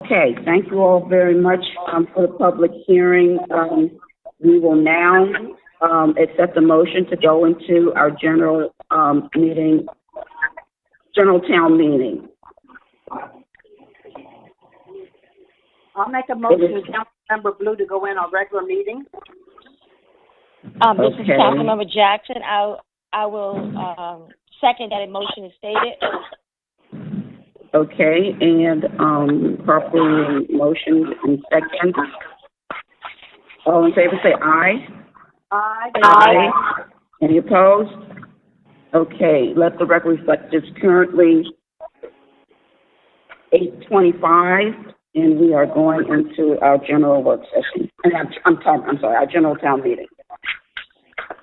Okay, thank you all very much for the public hearing. We will now accept the motion to go into our general town meeting. I'll make a motion, Councilmember Blue, to go in on regular meeting. This is Councilmember Jackson. I will second that a motion is stated. Okay, and properly motioned and second. All in favor say aye. Aye. Aye. Any opposed? Okay, let the record reflect it's currently 8:25, and we are going into our general work session. And I'm sorry, our general town meeting.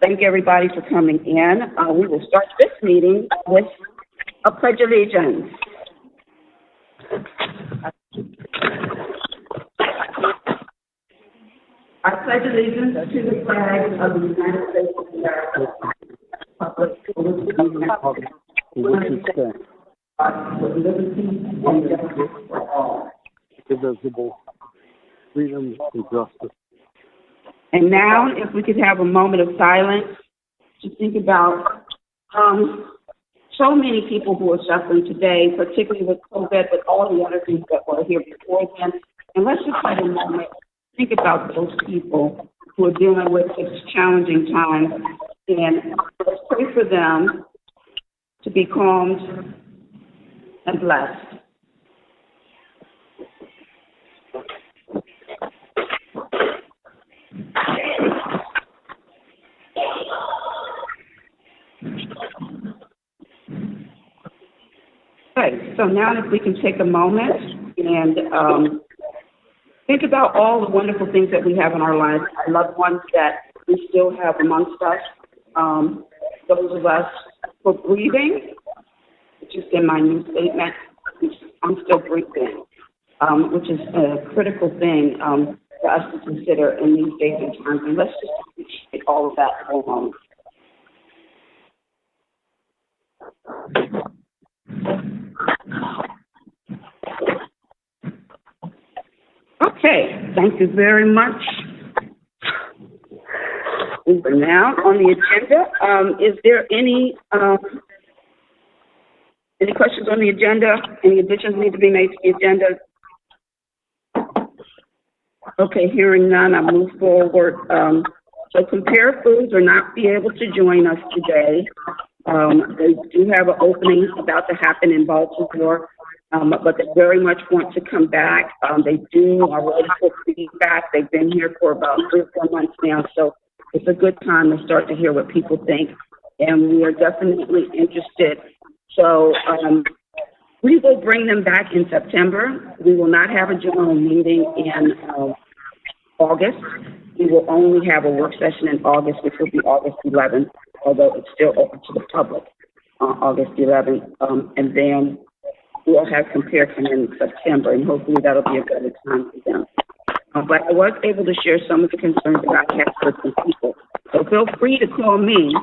Thank everybody for coming in. We will start this meeting with a pledge of allegiance. I pledge allegiance to the flag of the United States of America, with liberty and justice for all. Indivisible, freedom and justice. And now, if we could have a moment of silence to think about so many people who are suffering today, particularly with COVID, but all the other things that were here before then. And let's just have a moment, think about those people who are dealing with this challenging time, and let's pray for them to be calmed and blessed. Okay, so now if we can take a moment and think about all the wonderful things that we have in our lives, our loved ones that we still have amongst us, those of us who are breathing, which is in my new statement, I'm still breathing, which is a critical thing for us to consider in these days and times. And let's just appreciate all of that for a moment. Okay, thank you very much. We're now on the agenda. Is there any questions on the agenda? Any additions need to be made to the agenda? Okay, hearing none, I'll move forward. So Compare Foods will not be able to join us today. They do have an opening about to happen in Baltimore, but they very much want to come back. They are ready for feedback. They've been here for about 3 or 4 months now, so it's a good time to start to hear what people think, and we are definitely interested. So we will bring them back in September. We will not have a general meeting in August. We will only have a work session in August, which will be August 11th, although it's still open to the public on August 11th. And then we'll have Compare come in September, and hopefully that'll be a better time for them. But I was able to share some of the concerns that I had with some people. So feel free to call me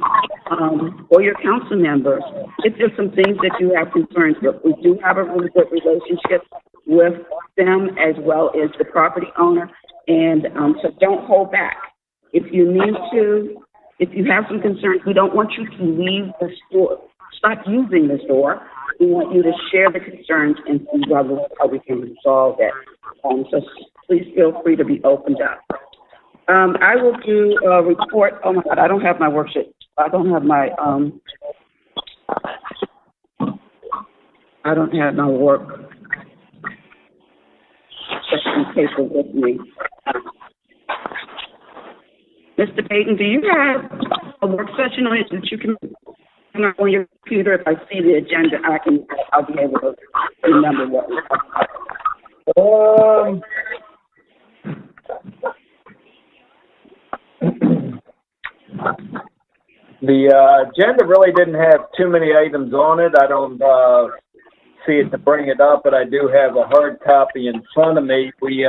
or your council members if there's some things that you have concerns with. We do have a really good relationship with them as well as the property owner. And so don't hold back. If you need to, if you have some concerns, we don't want you to leave the store, stop using the store. We want you to share the concerns and see how we can resolve it. So please feel free to be opened up. I will do a report. Oh my God, I don't have my worksheet. I don't have my work session paper with me. Mr. Payton, do you have a work session on it that you can on your computer? If I see the agenda, I'll be able to remember what we're talking about. The agenda really didn't have too many items on it. I don't see it to bring it up, but I do have a hard copy in front of me. We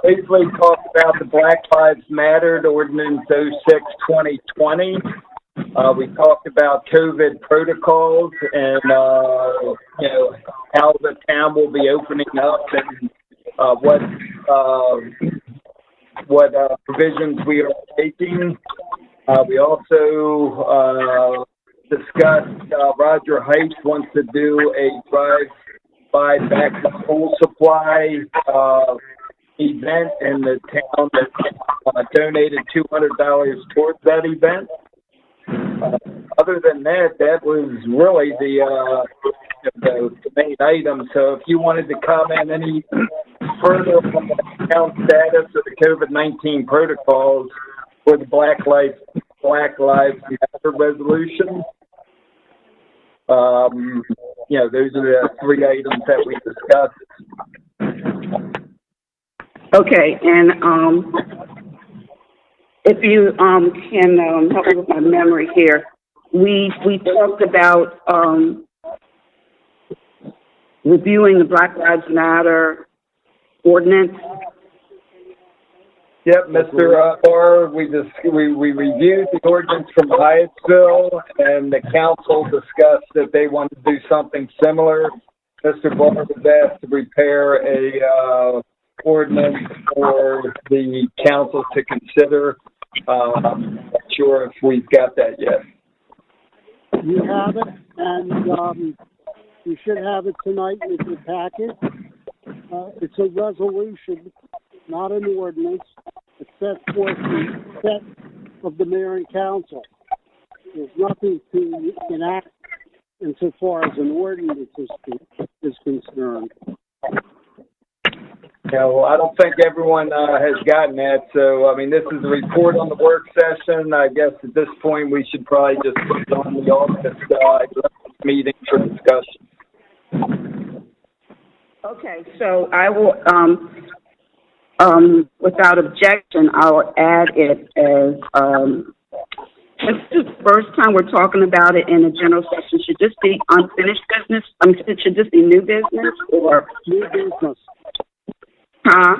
basically talked about the Black Lives Matter Ordinance 06-2020. We talked about COVID protocols and, how the town will be opening up and what provisions we are taking. We also discussed Roger Heights wants to do a drive-by back-to-school supply event, and the town donated $200 towards that event. Other than that, that was really the main item. So if you wanted to comment any further on the town status of the COVID-19 protocols for the Black Lives Matter resolution, those are the three items that we discussed. Okay, and if you can help me with my memory here, we talked about reviewing the Black Lives Matter ordinance. Yep, Mr. Barr, we reviewed the ordinance from Hyattsville, and the council discussed that they wanted to do something similar. Mr. Barr was asked to prepare a ordinance for the council to consider. I'm not sure if we've got that yet. You have it, and you should have it tonight with your packet. It's a resolution, not an ordinance. It sets forth the set of the mayor and council. There's nothing to enact insofar as an ordinance is concerned. Yeah, well, I don't think everyone has gotten that. So, I mean, this is a report on the work session. I guess at this point we should probably just put it on the August meeting for discussion. Okay, so I will, without objection, I'll add it as, this is the first time we're talking about it in a general session. Should this be unfinished business? Should this be new business or? New business. Huh?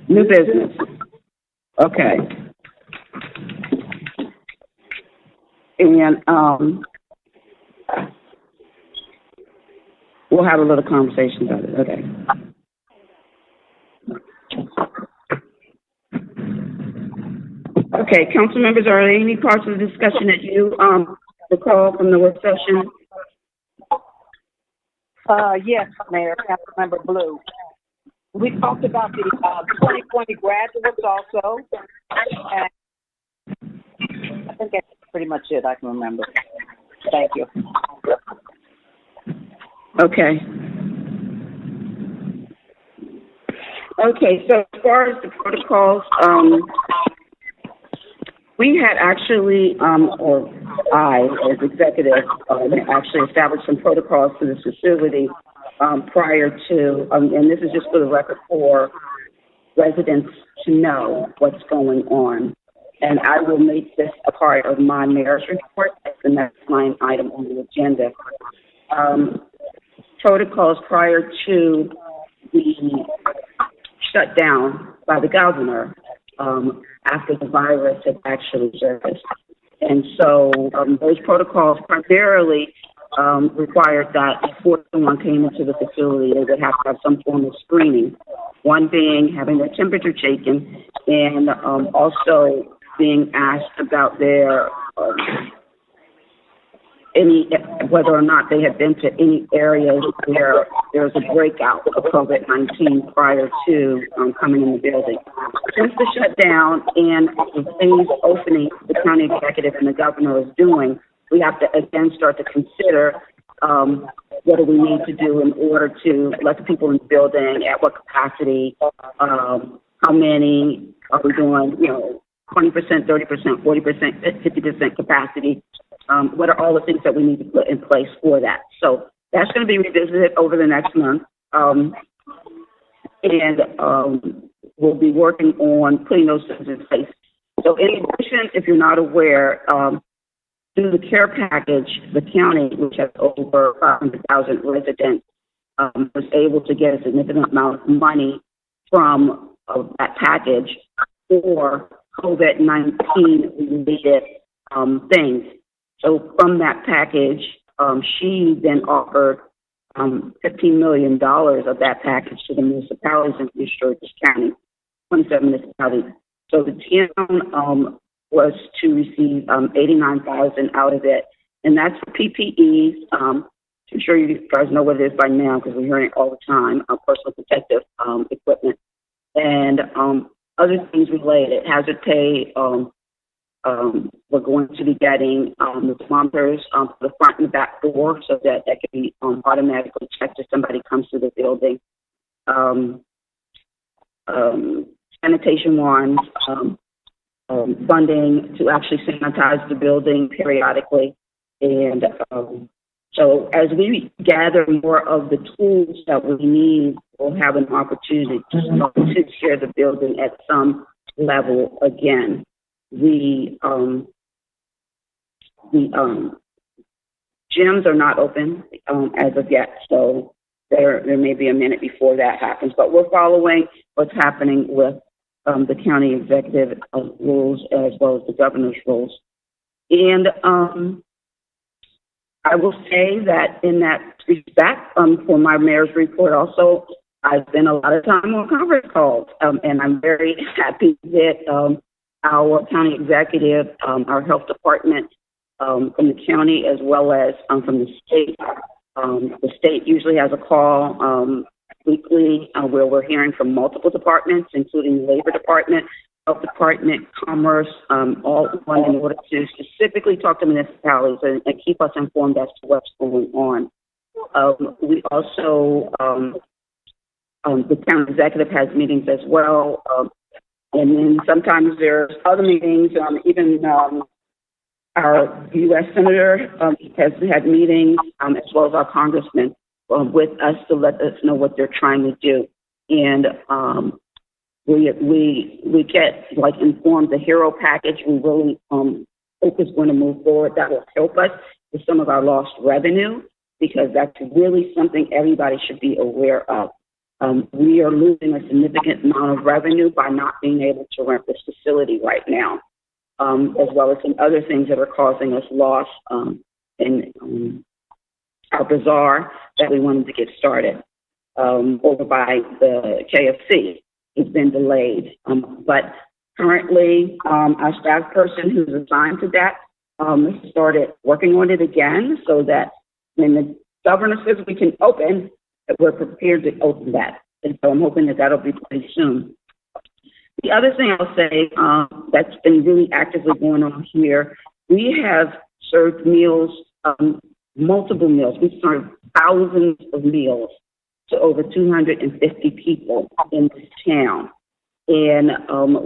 New business. Okay. And, we'll have a little conversation about it. Okay. Okay, council members, are there any parts of the discussion that you recall from the work session? Yes, Mayor, Councilmember Blue. We talked about the 2020 graduates also, and I think that's pretty much it I can remember. Thank you. Okay. Okay, so as far as the protocols, we had actually, or I, as executive, actually established some protocols for this facility prior to, and this is just for the record for residents to know what's going on. And I will make this a part of my mayor's report as the next line item on the agenda. Protocols prior to the shutdown by the governor after the virus had actually surfaced. And so those protocols primarily required that before someone came into the facility, they would have to have some form of screening. One being having their temperature taken, and also being asked about their whether or not they had been to any areas where there was a breakout of COVID-19 prior to coming in the building. Since the shutdown and the things opening the county executive and the governor is doing, we have to again start to consider what do we need to do in order to let the people in the building, at what capacity, how many are we doing, 20%, 30%, 40%, 50% capacity. What are all the things that we need to put in place for that? So that's going to be revisited over the next month. We'll be working on putting those things in place. So in addition, if you're not aware, through the care package, the county, which has over 500,000 residents, was able to get a significant amount of money from that package for COVID-19 related things. So from that package, she then offered $15 million of that package to the municipalities in East Georges County, 27 municipalities. So the town was to receive $89,000 out of it, and that's for PPEs. I'm sure you guys know what it is by now because we're hearing it all the time. Personal protective equipment and other things related. Hazard pay. We're going to be getting the thermometers for the front and the back door so that can be automatically checked if somebody comes to the building. Sanitation wands, funding to actually sanitize the building periodically. And so as we gather more of the tools that we need, we'll have an opportunity to share the building at some level again. The gyms are not open as of yet, so there may be a minute before that happens. But we're following what's happening with the county executive rules as well as the governor's rules. And I will say that in that respect, for my mayor's report also, I spent a lot of time on conference calls, and I'm very happy that our county executive, our health department from the county as well as from the state. The state usually has a call weekly where we're hearing from multiple departments, including the Labor Department, Health Department, Commerce, all one in order to specifically talk to municipalities and keep us informed as to what's going on. We also, the county executive has meetings as well. And then sometimes there's other meetings, even our U.S. Senator has had meetings, as well as our congressman with us to let us know what they're trying to do. And we get like informed the HERO package. We really hope is going to move forward. That will help us with some of our lost revenue because that's really something everybody should be aware of. We are losing a significant amount of revenue by not being able to rent this facility right now, as well as some other things that are causing us loss in our bazaar that we wanted to get started over by the KFC. It's been delayed, but currently our staff person who's assigned to that started working on it again so that when the governor says we can open, that we're prepared to open that. And so I'm hoping that that'll be pretty soon. The other thing I'll say that's been really actively going on here, we have served meals, multiple meals. We've served thousands of meals to over 250 people in this town. And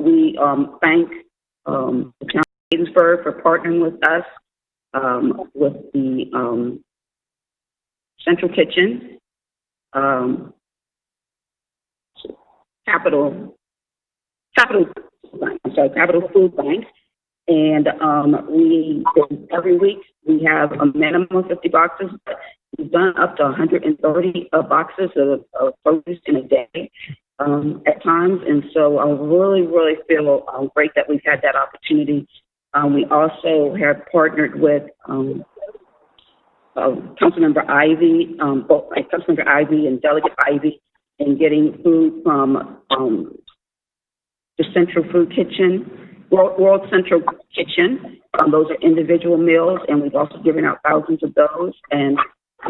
we thank the County of Gaithersburg for partnering with us with the Central Kitchen, Capital Food Bank, and every week we have a minimum of 50 boxes. We've done up to 130 boxes of produce in a day at times, and so I really, really feel great that we've had that opportunity. We also have partnered with Councilmember Ivy, both Councilmember Ivy and Delegate Ivy, in getting food from the Central Food Kitchen, World Central Kitchen. Those are individual meals, and we've also given out thousands of those. And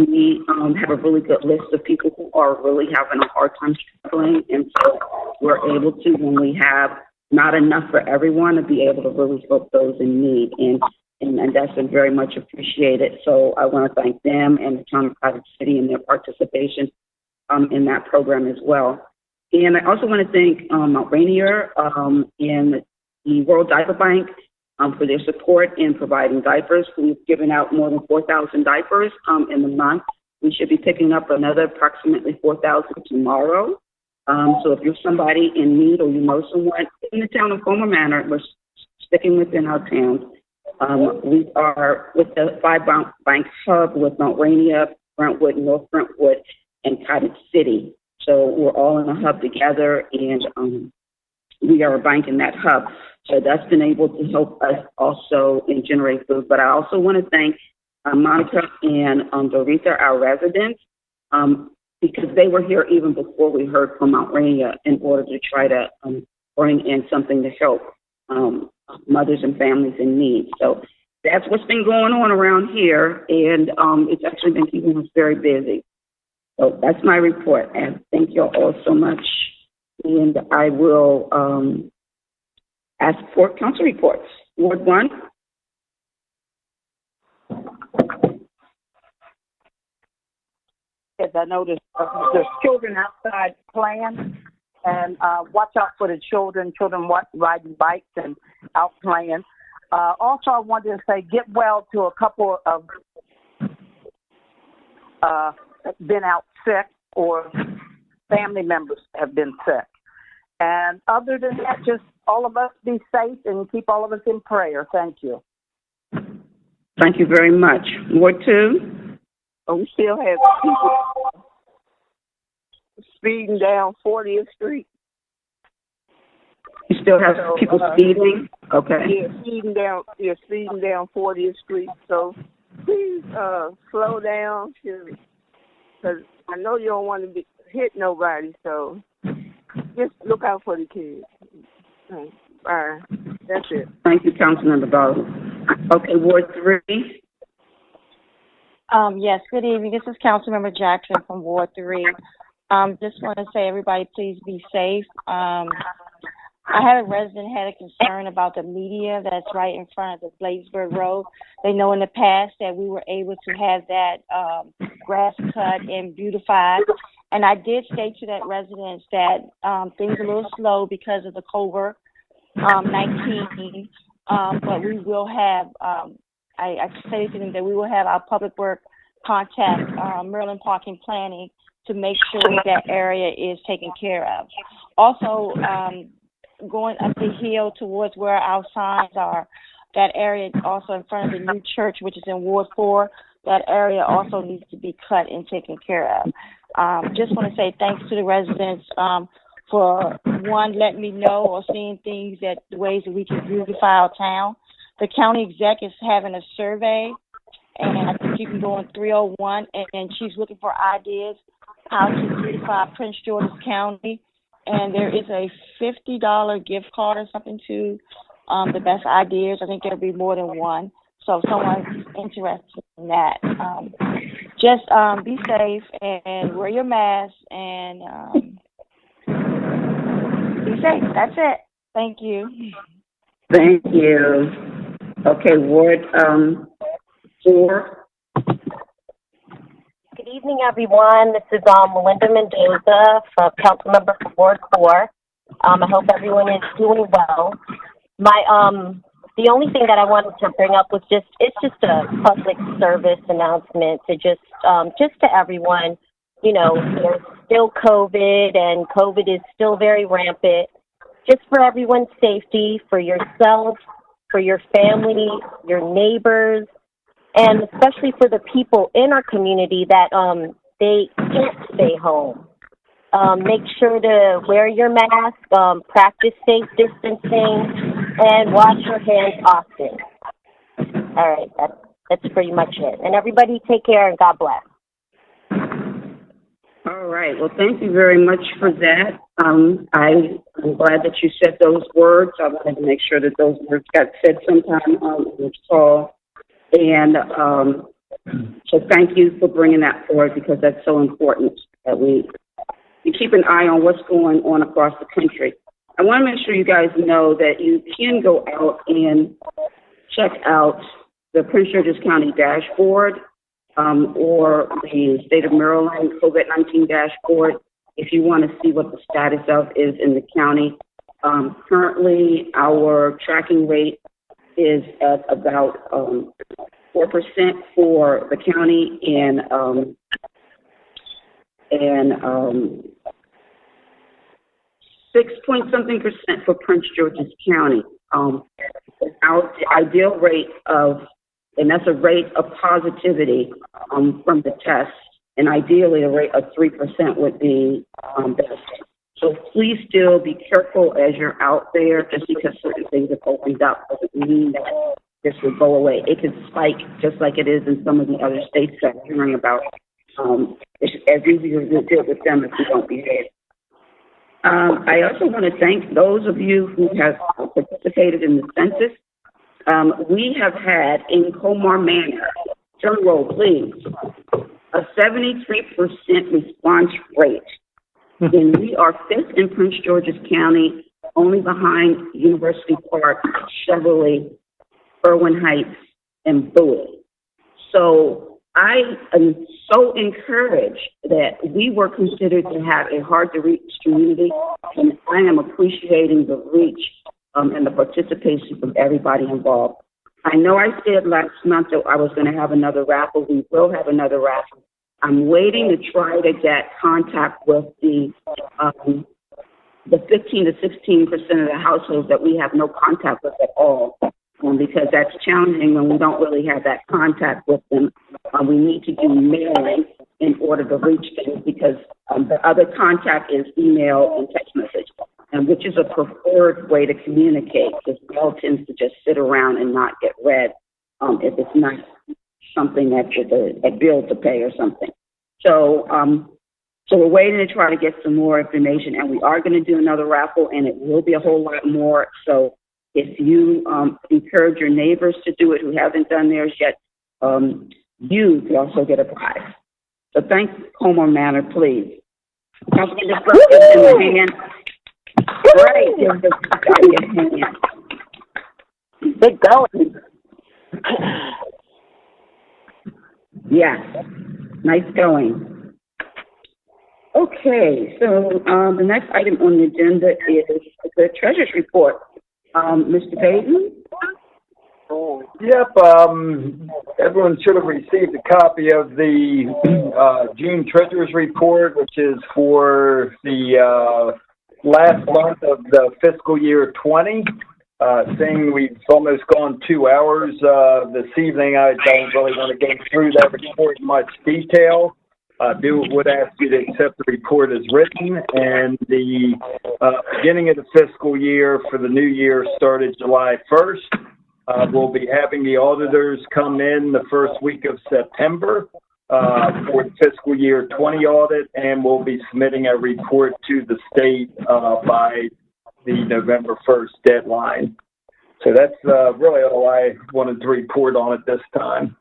we have a really good list of people who are really having a hard time struggling. And so we're able to, when we have not enough for everyone, to be able to really help those in need. And that's been very much appreciated. So I want to thank them and the Town of Cottage City and their participation in that program as well. And I also want to thank Mount Rainier and the World Diaper Bank for their support in providing diapers. We've given out more than 4,000 diapers in the month. We should be picking up another approximately 4,000 tomorrow. So if you're somebody in need or you know someone in the town of Colmar Manor, we're sticking within our town. We are with the 5 bank hub with Mount Rainier, Brentwood, North Brentwood, and Cottage City. So we're all in a hub together, and we are a bank in that hub. So that's been able to help us also in generate food. But I also want to thank Monica and Doretha, our residents, because they were here even before we heard from Mount Rainier in order to try to bring in something to help mothers and families in need. So that's what's been going on around here, and it's actually been keeping us very busy. So that's my report, and thank you all so much. And I will ask for council reports. Ward 1. Yes, I noticed there's children outside playing, and watch out for the children riding bikes and out playing. Also, I wanted to say get well to a couple of been out sick or family members have been sick. And other than that, just all of us be safe and keep all of us in prayer. Thank you. Thank you very much. Ward 2. We still have people speeding down 40th Street. You still have people speeding? Okay. Yeah, speeding down 40th Street. So please slow down, because I know you don't want to hit nobody. So just look out for the kids. All right, that's it. Thank you, Councilmember Barrow. Okay, Ward 3. Yes, good evening. This is Councilmember Jackson from Ward 3. Just want to say, everybody, please be safe. I had a resident had a concern about the media that's right in front of the Bladesburg Road. They know in the past that we were able to have that grass cut and beautified. And I did state to that resident that things are a little slow because of the COVID-19, but we will have, I stated to them that we will have our public work contact Maryland Parking Planning to make sure that area is taken care of. Also, going up the hill towards where our signs are, that area also in front of the new church, which is in Ward 4, that area also needs to be cut and taken care of. Just want to say thanks to the residents for, one, letting me know or seeing things that the ways that we can beautify our town. The county exec is having a survey, and I think you can go on 301, and she's looking for ideas how to beautify Prince George's County. And there is a $50 gift card or something to the best ideas. I think there'll be more than one. So if someone's interested in that, just be safe and wear your mask and be safe. That's it. Thank you. Thank you. Okay, Ward 4. Good evening, everyone. This is Melinda Mendoza, from Councilmember for Ward 4. I hope everyone is doing well. The only thing that I wanted to bring up was it's just a public service announcement to just to everyone. You know, there's still COVID, and COVID is still very rampant. Just for everyone's safety, for yourself, for your family, your neighbors, and especially for the people in our community that they can't stay home. Make sure to wear your mask, practice safe distancing, and wash your hands often. All right, that's pretty much it. And everybody take care, and God bless. All right. Well, thank you very much for that. I'm glad that you said those words. I wanted to make sure that those words got said sometime on this call. And so thank you for bringing that forward, because that's so important that we keep an eye on what's going on across the country. I want to make sure you guys know that you can go out and check out the Prince George's County dashboard or the state of Maryland COVID-19 dashboard if you want to see what the status of is in the county. Currently, our tracking rate is at about 4% for the county and 6-point-something% for Prince George's County. Our ideal rate and that's a rate of positivity from the test, and ideally a rate of 3% would be best. So please still be careful as you're out there. Just because certain things have opened up doesn't mean that this will go away. It can spike just like it is in some of the other states that we're hearing about. it's as easy as it is with them if we don't behave. I also want to thank those of you who have participated in the census. We have had in Colmar Manor, drum roll please, a 73% response rate. And we are fifth in Prince George's County, only behind University Park, Cheverly, Irwin Heights, and Bowie. So I am so encouraged that we were considered to have a hard-to-reach community, and I am appreciating the reach and the participation from everybody involved. I know I said last month that I was going to have another raffle. We will have another raffle. I'm waiting to try to get contact with the 15 to 16% of the households that we have no contact with at all, because that's challenging when we don't really have that contact with them. We need to do mailing in order to reach them, because the other contact is email and text message, and which is a preferred way to communicate, because mail tends to just sit around and not get read if it's not something that is a bill to pay or something. So we're waiting to try to get some more information, and we are going to do another raffle, and it will be a whole lot more. So if you encourage your neighbors to do it who haven't done theirs yet, you can also get a prize. So thank Colmar Manor, please. Councilman Disrupt, give them a hand. Right, give them a hand. Good going. Yes, nice going. Okay, so the next item on the agenda is the treasurer's report. Mr. Baden? Yep, everyone should have received a copy of the June Treasurer's Report, which is for the last month of the fiscal year 20. Seeing we've almost gone 2 hours this evening, I don't really want to go through that report in much detail. Would ask you to accept the report as written, and the beginning of the fiscal year for the new year started July 1st. We'll be having the auditors come in the first week of September for the fiscal year 20 audit, and we'll be submitting a report to the state by the November 1st deadline. So that's really all I wanted to report on at this time.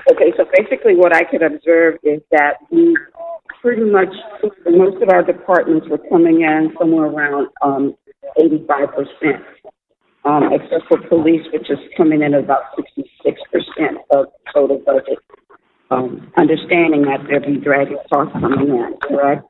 Okay, so basically what I could observe is that we pretty much, most of our departments were coming in somewhere around 85%, except for police, which is coming in at about 66% of total budget. Understanding that there'll be dragging costs coming in, correct?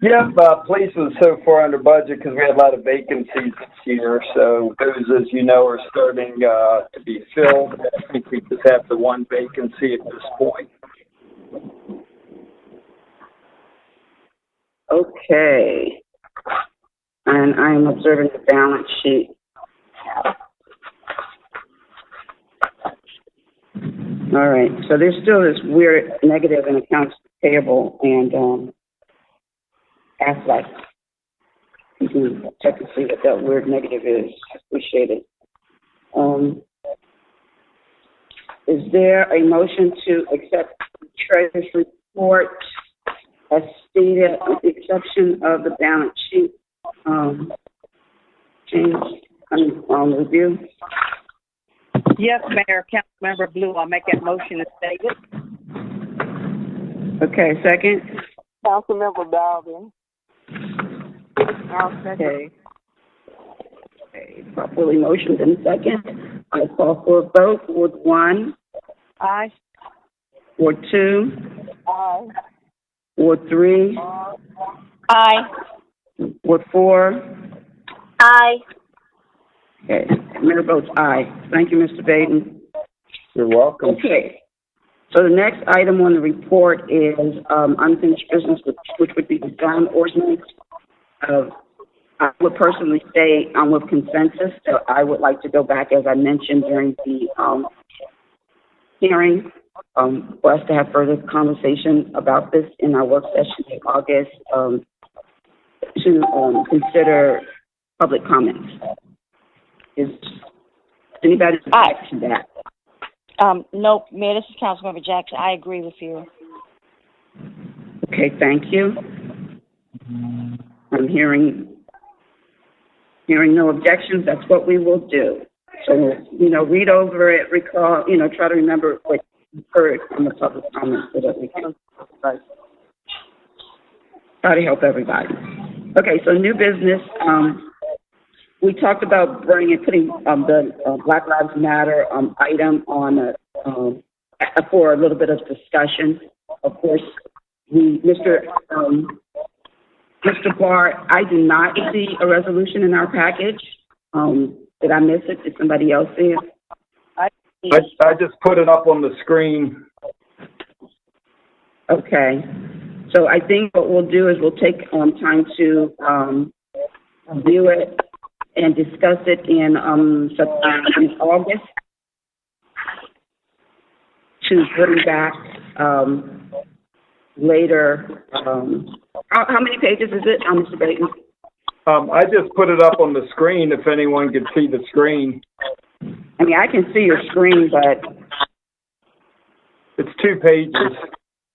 Yep, police was so far under budget because we had a lot of vacancies this year. So those, as you know, are starting to be filled. I think we just have the one vacancy at this point. Okay. And I'm observing the balance sheet. All right. So there's still this weird negative in accounts payable and assets. You can check to see what that weird negative is. Appreciate it. Is there a motion to accept the treasurer's report as stated, with the exception of the balance sheet review? Yes, Mayor, Councilmember Blue, I'll make that motion as stated. Okay, second. Councilmember Darwin. I'll second. Okay, properly motioned in second. I call for a vote. Ward 1. Aye. Ward 2. Aye. Ward 3. Aye. Ward 4? Aye. Okay, Mayor votes aye. Thank you, Mr. Baden. You're welcome. Okay, so the next item on the report is unfinished business, which would be the zone ordinance. I would personally say I'm with consensus, so I would like to go back, as I mentioned during the hearing, for us to have further conversation about this in our work session in August, to consider public comments. Is anybody object to that? Nope, Mayor, this is Councilmember Jackson. I agree with you. Okay, thank you. I'm hearing no objections. That's what we will do. So, read over it, recall, try to remember what you heard from the public comments so that we can try to help everybody. Okay, so new business. We talked about putting the Black Lives Matter item on for a little bit of discussion. Of course, Mr. Barr, I do not see a resolution in our package. Did I miss it? Did somebody else see it? I just put it up on the screen. Okay. So I think what we'll do is we'll take time to review it and discuss it in August to bring back later. How many pages is it, Mr. Baton? I just put it up on the screen if anyone can see the screen. I mean, I can see your screen, but... It's 2 pages.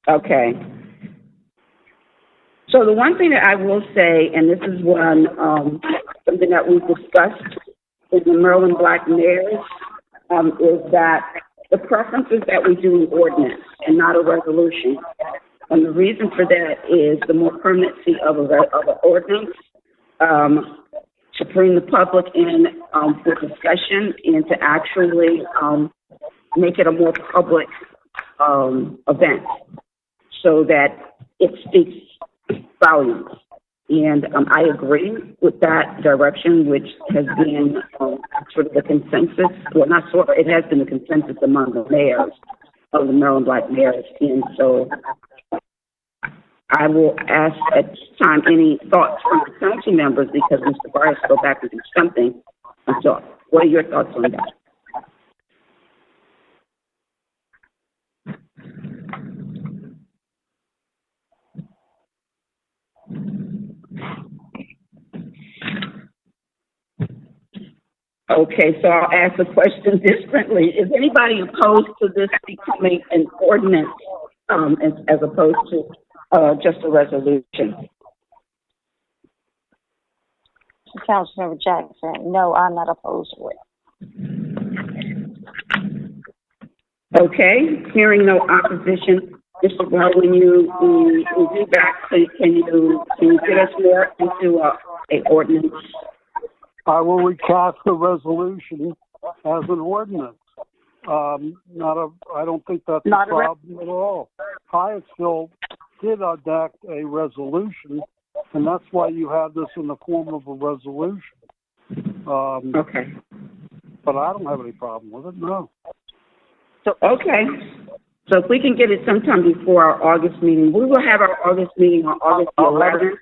Okay. So the one thing that I will say, and this is something that we've discussed in the Maryland Black Mayors, is that the preference is that we do an ordinance and not a resolution. And the reason for that is the more permanency of an ordinance, to bring the public in for discussion and to actually make it a more public event so that it speaks volumes. And I agree with that direction, which has been sort of the consensus. Well, not sort of, it has been the consensus among the mayors of the Maryland Black Mayors. And so I will ask at this time any thoughts from the council members, because Mr. Barr has to go back and do something. And so what are your thoughts on that? Okay, so I'll ask the question differently. Is anybody opposed to this becoming an ordinance as opposed to just a resolution? Councilmember Jackson, no, I'm not opposed to it. Okay, hearing no opposition, Mr. Barr, when you do that, can you get us more into a ordinance? I will recast the resolution as an ordinance. I don't think that's a problem at all. Hyattsville did enact a resolution, and that's why you have this in the form of a resolution. Okay. But I don't have any problem with it, no. Okay. So if we can get it sometime before our August meeting, we will have our August meeting on August 11th.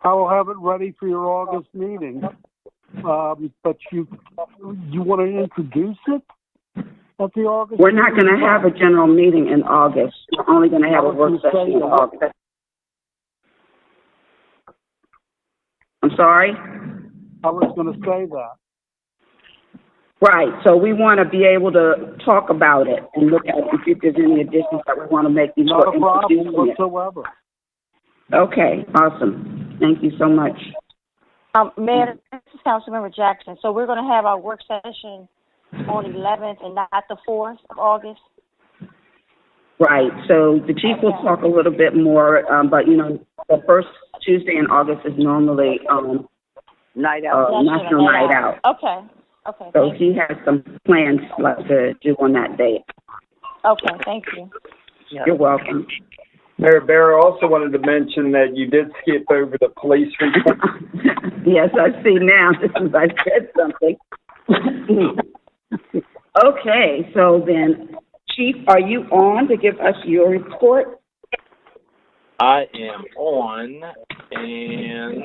I will have it ready for your August meeting. But you want to introduce it at the August We're not going to have a general meeting in August. We're only going to have a work session in August. I'm sorry? I was going to say that. Right. So we want to be able to talk about it and look at if there's any additions that we want to make before Not a problem introducing whatsoever. it. Okay. Awesome. Thank you so much. Mayor, this is Councilmember Jackson. So we're going to have our work session on the 11th and not the 4th of August? Right. So the chief will talk a little bit more, but, the first Tuesday in August is normally Night out. National Night Out. Okay. Okay. So he has some plans to do on that date. Okay. Thank you. Yeah. You're welcome. Mayor Barrow, also wanted to mention that you did skip over the police report. Yes, I see now, just as I said something. Okay, so then, Chief, are you on to give us your report? I am on, and